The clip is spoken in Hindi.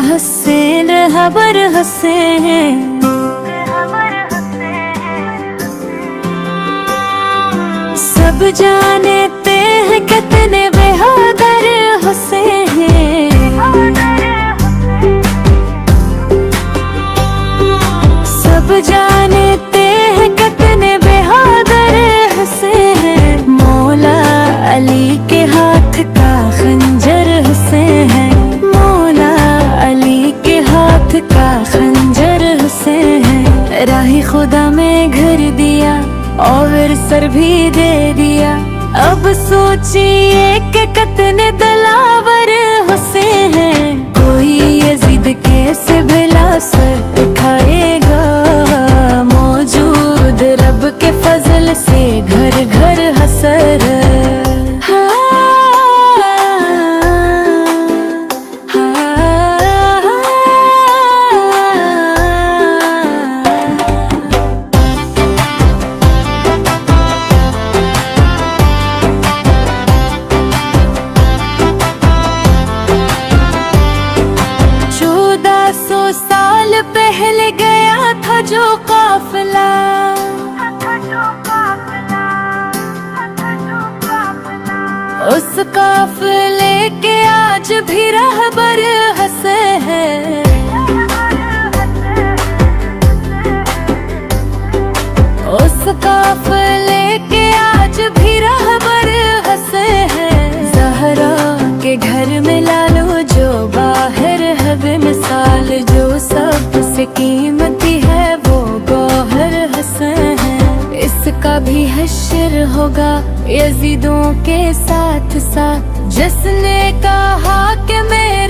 हुसैन रहबर हुसैन। सब जानते हैं कितने बहादुर हुसैन। सब जानते हैं कितने बहादुर हुसैन। मौला अली के हाथ का खंजर हुसैन। मौला अली के हाथ का खंजर हुसैन। राही खुदा में घर दिया और सर भी दे दिया। अब सोचिए कि कितने दिलावर हुसैन हैं। कोई यजीद कैसे भला सर उठाएगा। मौजूद रब के फजल से घर घर हसर। पहले गया था जो काफिला, उस काफिले के आज भी रहबर हंसे हैं। उस काफिले के आज भी रहबर हंसे हैं। ज़हरा के घर में लालो जो बाहर है बेमिसाल। जो सबसे कीमती है वो गौहर हसन है। इसका भी हश्र होगा यजीदों के साथ साथ। जिसने कहा कि मैं